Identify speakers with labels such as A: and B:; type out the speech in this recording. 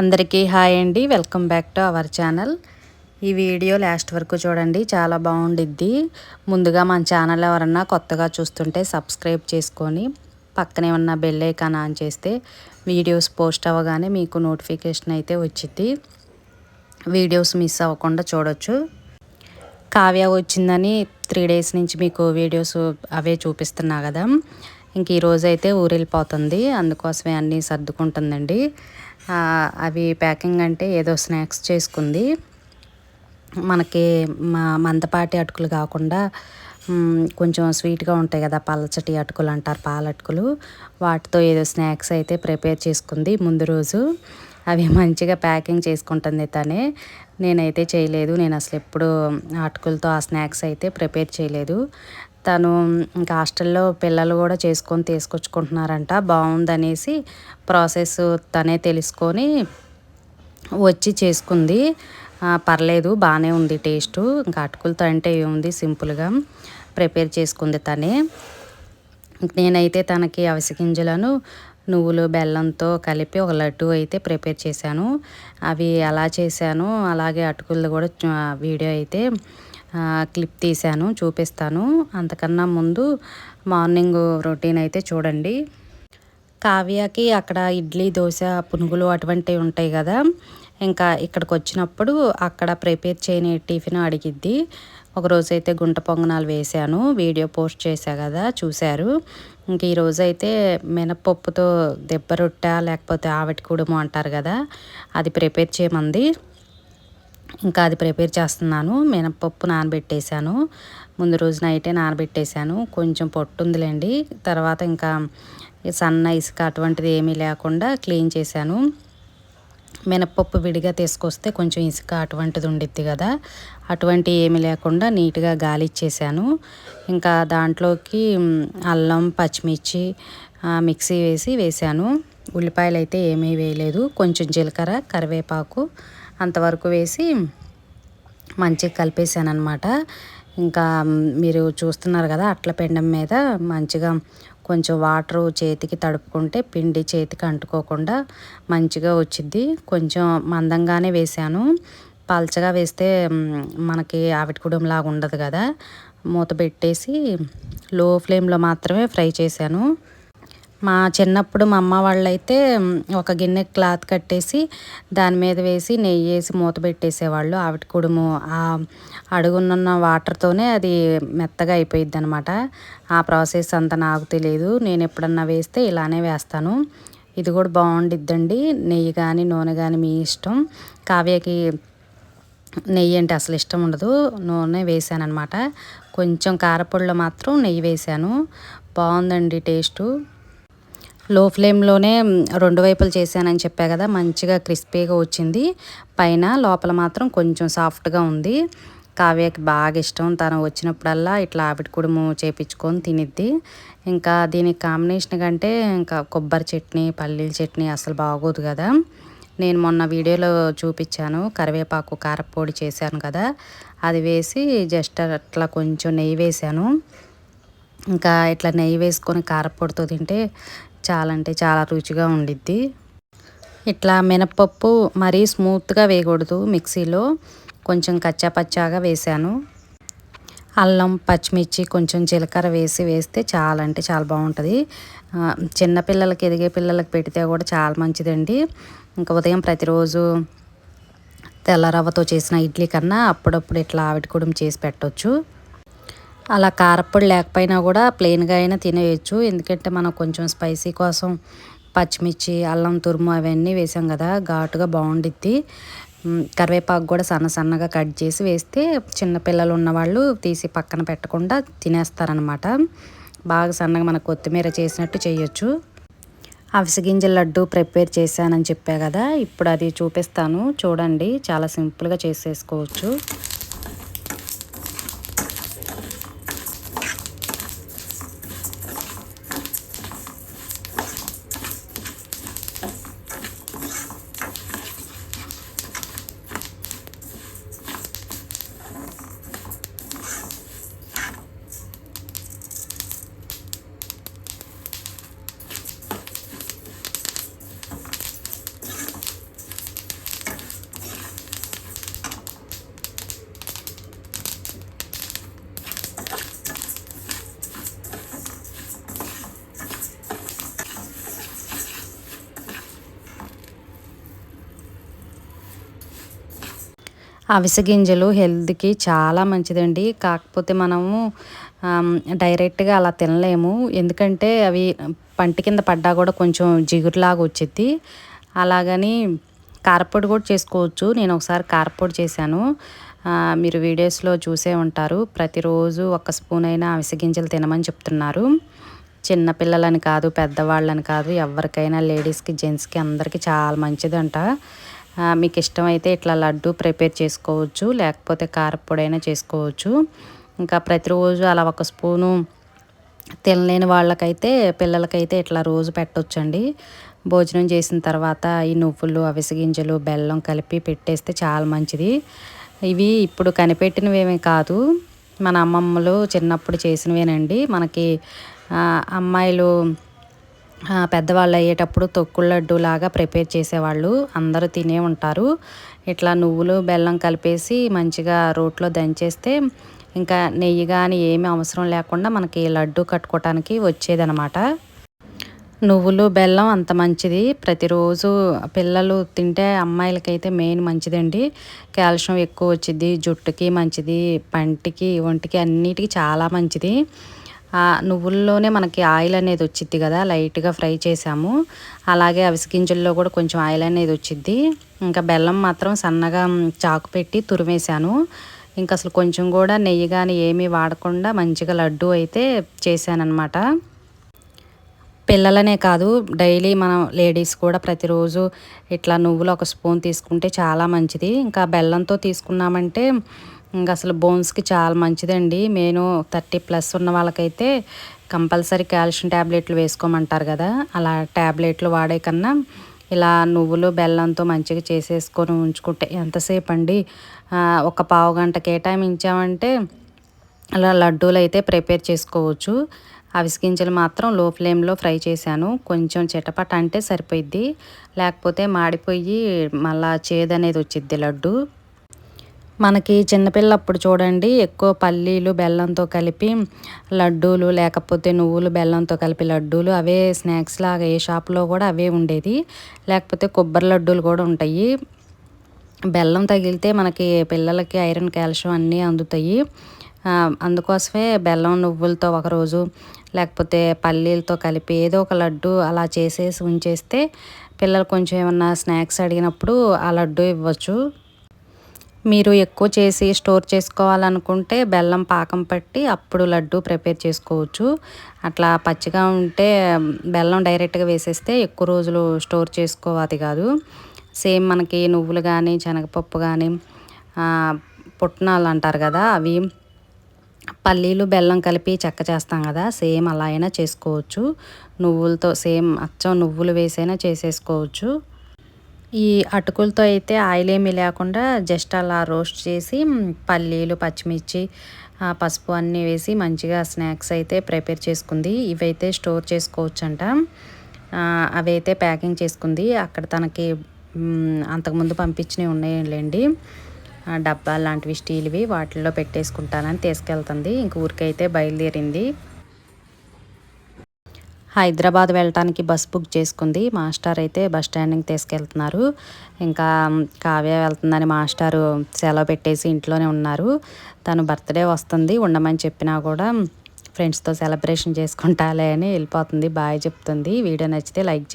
A: అందరికీ హాయ్ అండి, welcome back to our channel. ఈ వీడియో లాస్ట్ వరకు చూడండి, చాలా బాగుండిద్ది. ముందుగా మన ఛానల్ ఎవరన్నా కొత్తగా చూస్తుంటే సబ్స్క్రైబ్ చేసుకొని పక్కనే ఉన్న బెల్ ఐకాన్ ఆన్ చేస్తే వీడియోస్ పోస్ట్ అవ్వగానే మీకు నోటిఫికేషన్ అయితే వచ్చింది. వీడియోస్ మిస్ అవ్వకుండా చూడొచ్చు. కావ్య వచ్చిందని 3 డేస్ నుంచి మీకు వీడియోస్ అవే చూపిస్తున్నా కదా. ఇంక ఈరోజు అయితే ఊరు వెళ్ళిపోతుంది, అందుకోసమే అన్నీ సర్దుకుంటుందండి. అవి ప్యాకింగ్ అంటే ఏదో స్నాక్స్ చేసుకుంది. మనకి మందపాటి అటుకులు కాకుండా కొంచెం స్వీట్గా ఉంటాయి కదా, పల్చటి అటుకులు అంటారు, పాలటుకులు. వాటితో ఏదో స్నాక్స్ అయితే ప్రిపేర్ చేసుకుంది ముందు రోజు. అవి మంచిగా ప్యాకింగ్ చేసుకుంటుంది తనే. నేనైతే చేయలేదు, నేను అసలు ఎప్పుడు అటుకులతో ఆ స్నాక్స్ అయితే ప్రిపేర్ చేయలేదు. తను ఇంకా హాస్టల్లో పిల్లలు కూడా చేసుకొని తీసుకొచ్చుకుంటున్నారంట, బాగుందనేసి ప్రాసెస్ తనే తెలుసుకొని వచ్చి చేసుకుంది. పర్లేదు, బాగానే ఉంది టేస్టు. ఇంకా అటుకులతో అంటే ఏముంది, సింపుల్గా ప్రిపేర్ చేసుకుంది తనే. నేనైతే తనకి అవిసె గింజలను నువ్వులు బెల్లంతో కలిపి ఒక లడ్డు అయితే ప్రిపేర్ చేశాను. అవి ఎలా చేశాను, అలాగే అటుకులు కూడా వీడియో అయితే క్లిప్ తీశాను, చూపిస్తాను. అంతకన్నా ముందు మార్నింగ్ రొటీన్ అయితే చూడండి. కావ్యకి అక్కడ ఇడ్లీ, దోశ, పునుగులు అటువంటివి ఉంటాయి కదా. ఇంకా ఇక్కడికి వచ్చినప్పుడు అక్కడ ప్రిపేర్ చేయని టిఫిన్ అడిగిద్ది. ఒకరోజైతే గుంట పొంగనాలు వేశాను, వీడియో పోస్ట్ చేశా కదా, చూశారు. ఇంక ఈరోజైతే మినపప్పుతో దెబ్బ రొట్టె లేకపోతే ఆవిటి కుడుము అంటారు కదా, అది ప్రిపేర్ చేయమంది. ఇంకా అది ప్రిపేర్ చేస్తున్నాను. మినపప్పు నానబెట్టేశాను, ముందు రోజు నైటే నానబెట్టేశాను. కొంచెం పొట్టు ఉందిలేండి, తర్వాత ఇంకా సన్న ఇసుక అటువంటిది ఏమీ లేకుండా క్లీన్ చేశాను. మినపప్పు విడిగా తీసుకొస్తే కొంచెం ఇసుక అటువంటిది ఉండిద్ది కదా, అటువంటి ఏమీ లేకుండా నీట్గా గాలిచ్చేసాను. ఇంకా దాంట్లోకి అల్లం, పచ్చిమిర్చి మిక్సీ వేసాను. ఉల్లిపాయలు అయితే ఏమీ వేయలేదు, కొంచెం జీలకర్ర, కరివేపాకు అంతవరకు వేసి మంచిగా కలిపేసాను అనమాట. ఇంకా మీరు చూస్తున్నారు కదా, అట్ల పెండం మీద మంచిగా కొంచెం వాటరు చేతికి తడుపుకుంటే పిండి చేతికి అంటుకోకుండా మంచిగా వచ్చిద్ది. కొంచెం మందంగానే వేసాను, పల్చగా వేస్తే మనకి ఆవిటి కుడుంలాగా ఉండదు కదా. మూత పెట్టేసి లో ఫ్లేమ్లో మాత్రమే ఫ్రై చేశాను. మా చిన్నప్పుడు మా అమ్మ వాళ్ళైతే ఒక గిన్నె క్లాత్ కట్టేసి దాని మీద వేసి నెయ్యి వేసి మూత పెట్టేసేవాళ్ళు. ఆవిటి కుడుము ఆ అడుగునున్న వాటర్తోనే అది మెత్తగా అయిపోయిద్ది అనమాట. ఆ ప్రాసెస్ అంతా నాకు తెలియదు, నేను ఎప్పుడన్నా వేస్తే ఇలానే వేస్తాను. ఇది కూడా బాగుండిద్దండి. నెయ్యి కానీ నూనె కానీ మీ ఇష్టం. కావ్యకి నెయ్యి అంటే అసలు ఇష్టం ఉండదు, నూనె వేసాను అనమాట. కొంచెం కారపొడిలో మాత్రం నెయ్యి వేసాను, బాగుందండి టేస్టు. లో ఫ్లేమ్లోనే 2 వైపులు చేశానని చెప్పా కదా, మంచిగా క్రిస్పీగా వచ్చింది. పైన లోపల మాత్రం కొంచెం సాఫ్ట్గా ఉంది. కావ్యకి బాగా ఇష్టం, తను వచ్చినప్పుడల్లా ఇట్లా ఆవిటి కుడుము చేపించుకొని తినిద్ది. ఇంకా దీనికి కాంబినేషన్ కంటే ఇంకా కొబ్బరి చట్నీ, పల్లీల చట్నీ అసలు బాగోదు కదా. నేను మొన్న వీడియోలో చూపించాను, కరివేపాకు కారపొడి చేశాను కదా, అది వేసి జస్ట్ అట్లా కొంచెం నెయ్యి వేసాను. ఇంకా ఇట్లా నెయ్యి వేసుకొని కారపొడితో తింటే చాలా అంటే చాలా రుచిగా ఉండిద్ది. ఇట్లా మినపప్పు మరీ స్మూత్గా వేయకూడదు, మిక్సీలో కొంచెం కచ్చాపచ్చాగా వేసాను. అల్లం, పచ్చిమిర్చి, కొంచెం జీలకర్ర వేస్తే చాలా అంటే చాలా బాగుంటుంది. చిన్నపిల్లలకి, ఎదిగే పిల్లలకి పెడితే కూడా చాలా మంచిదండి. ఇంకా ఉదయం ప్రతిరోజు తెల్ల రవ్వతో చేసిన ఇడ్లీ కన్నా అప్పుడప్పుడు ఇట్లా ఆవిటి కుడుము చేసి పెట్టవచ్చు. అలా కారపొడి లేకపోయినా కూడా ప్లెయిన్గా అయినా తినేయచ్చు, ఎందుకంటే మనం కొంచెం స్పైసీ కోసం పచ్చిమిర్చి, అల్లం తురుము అవన్నీ వేసాం కదా, ఘాటుగా బాగుండిద్ది. కరివేపాకు కూడా సన్నగా కట్ చేసి వేస్తే చిన్నపిల్లలు ఉన్నవాళ్ళు తీసి పక్కన పెట్టకుండా తినేస్తారనమాట. బాగా సన్నగా మనకు కొత్తిమీర చేసినట్టు చేయొచ్చు. అవిసె గింజల లడ్డు ప్రిపేర్ చేశానని చెప్పా కదా, ఇప్పుడు అది చూపిస్తాను చూడండి. చాలా సింపుల్గా చేసేసుకోవచ్చు. అవిసె గింజలు హెల్త్‌కి చాలా మంచిదండి. కాకపోతే మనము డైరెక్ట్‌గా అలా తినలేము. ఎందుకంటే అవి పంటి కింద పడ్డా కూడా కొంచెం జిగురులాగా వచ్చిద్ది. అలాగని కారప్పొడి కూడా చేసుకోవచ్చు. నేను ఒకసారి కారప్పొడి చేశాను. మీరు వీడియోస్‌లో చూసే ఉంటారు. ప్రతిరోజు ఒక స్పూన్ అయినా అవిసె గింజలు తినమని చెప్తున్నారు. చిన్న పిల్లలని కాదు, పెద్దవాళ్ళని కాదు, ఎవరికైనా లేడీస్‌కి, జెంట్స్‌కి అందరికీ చాలా మంచిదంట. మీకు ఇష్టమైతే ఇట్లా లడ్డు ప్రిపేర్ చేసుకోవచ్చు. లేకపోతే కారప్పొడైనా చేసుకోవచ్చు. ఇంకా ప్రతిరోజు అలా ఒక స్పూను తినలేని వాళ్ళకైతే పిల్లలకైతే ఇట్లా రోజు పెట్టొచ్చండి. భోజనం చేసిన తర్వాత ఈ నువ్వులు, అవిసె గింజలు, బెల్లం కలిపి పెట్టేస్తే చాలా మంచిది. ఇవి ఇప్పుడు కనిపెట్టినవేమీ కాదు. మన అమ్మమ్మలు చిన్నప్పుడు చేసినవేనండి. మనకి అమ్మాయిలు పెద్దవాళ్ళు అయ్యేటప్పుడు తొక్కుడు లడ్డూలాగా ప్రిపేర్ చేసేవాళ్ళు. అందరూ తినే ఉంటారు. ఇట్లా నువ్వులు, బెల్లం కలిపేసి మంచిగా రోట్లో దంచేస్తే ఇంకా నెయ్యి గాని ఏమీ అవసరం లేకుండా మనకి లడ్డు కట్టుకోవటానికి వచ్చేదనమాట. నువ్వులు, బెల్లం అంత మంచిది. ప్రతిరోజు పిల్లలు తింటే అమ్మాయిలకైతే మెయిన్ మంచిదండి. కాల్షియం ఎక్కువ వచ్చిద్ది. జుట్టుకి మంచిది. పంటికి, ఒంటికి అన్నిటికి చాలా మంచిది. నువ్వుల్లోనే మనకి ఆయిల్ అనేది వచ్చిద్ది కదా, లైట్గా ఫ్రై చేసాము. అలాగే అవిసె గింజల్లో కూడా కొంచెం ఆయిల్ అనేది వచ్చిద్ది. ఇంకా బెల్లం మాత్రం సన్నగా చాకు పెట్టి తురిమేశాను. ఇంకా అసలు కొంచెం కూడా నెయ్యి కానీ ఏమీ వాడకుండా మంచిగా లడ్డు అయితే చేశానన్నమాట. పిల్లలనే కాదు, డైలీ మనం లేడీస్ కూడా ప్రతిరోజు ఇట్లా నువ్వులు ఒక స్పూన్ తీసుకుంటే చాలా మంచిది. ఇంకా బెల్లంతో తీసుకున్నామంటే ఇంకా అసలు బోన్స్కి చాలా మంచిదండి. నేను 30+ ఉన్న వాళ్ళకైతే కంపల్సరీ కాల్షియం ట్యాబ్లెట్లు వేసుకోమంటారు కదా, అలా ట్యాబ్లెట్లు వాడే కన్నా ఇలా నువ్వులు బెల్లంతో మంచిగా చేసేసుకొని ఉంచుకుంటే ఎంతసేపు అండి, ఒక పావు గంట కేటాయించామంటే అలా లడ్డూలు అయితే ప్రిపేర్ చేసుకోవచ్చు. అవిసె గింజలు మాత్రం లో ఫ్లేమ్లో ఫ్రై చేశాను. కొంచెం చిటపట అంటే సరిపోయిద్ది, లేకపోతే మాడిపోయి మళ్ళా చేదనేది వచ్చిద్ది లడ్డు. మనకి చిన్నపిల్లప్పుడు చూడండి ఎక్కువ పల్లీలు బెల్లంతో కలిపి లడ్డూలు, లేకపోతే నువ్వులు బెల్లంతో కలిపి లడ్డూలు, అవే స్నాక్స్ లాగా ఏ షాప్లో కూడా అవే ఉండేది. లేకపోతే కొబ్బరి లడ్డూలు కూడా ఉంటాయి. బెల్లం తగిలితే మనకి పిల్లలకి ఐరన్, కాల్షియం అన్నీ అందుతాయి. అందుకోసమే బెల్లం నువ్వులతో ఒకరోజు, లేకపోతే పల్లీలతో కలిపి ఏదో ఒక లడ్డు అలా చేసేసి ఉంచేస్తే పిల్లలు కొంచెం ఏమన్నా స్నాక్స్ అడిగినప్పుడు ఆ లడ్డు ఇవ్వచ్చు. మీరు ఎక్కువ చేసి స్టోర్ చేసుకోవాలనుకుంటే బెల్లం పాకం పట్టి అప్పుడు లడ్డు ప్రిపేర్ చేసుకోవచ్చు. అట్లా పచ్చిగా ఉంటే బెల్లం డైరెక్ట్గా వేసేస్తే ఎక్కువ రోజులు స్టోర్ చేసుకోవాలి కాదు. సేమ్ మనకి నువ్వులు కానీ, శనగపప్పు కానీ, పుట్నాలు అంటారు కదా, అవి పల్లీలు బెల్లం కలిపి చెక్క చేస్తాం కదా, సేమ్ అలా అయినా చేసుకోవచ్చు. నువ్వులతో సేమ్ అచ్చం నువ్వులు వేసైనా చేసేసుకోవచ్చు. ఈ అటుకులతో అయితే ఆయిల్ ఏమీ లేకుండా జస్ట్ అలా రోస్ట్ చేసి పల్లీలు, పచ్చిమిర్చి, పసుపు అన్నీ వేసి మంచిగా స్నాక్స్ అయితే ప్రిపేర్ చేసుకుంది. ఇవైతే స్టోర్ చేసుకోవచ్చంట. అవైతే ప్యాకింగ్ చేసుకుంది. అక్కడ తనకి అంతకుముందు పంపించినవి ఉన్నాయండి, డబ్బాలు లాంటివి స్టీల్వి, వాటిల్లో పెట్టేసుకుంటానని తీసుకెళ్తుంది. ఇంక ఊరికైతే బయలుదేరింది. హైదరాబాద్ వెళ్ళటానికి బస్ బుక్ చేసుకుంది. మాస్టర్ అయితే బస్ స్టాండ్కి తీసుకెళ్తున్నారు. ఇంకా కావ్య వెళ్తుందని మాస్టారు సెలవు పెట్టేసి ఇంట్లోనే ఉన్నారు. తను బర్త్డే వస్తుంది, ఉండమని చెప్పినా కూడా ఫ్రెండ్స్తో సెలబ్రేషన్ చేసుకుంటాలే అని వెళ్ళిపోతుంది. బాయ్ చెప్తుంది. వీడియో నచ్చితే లైక్ చేయండి.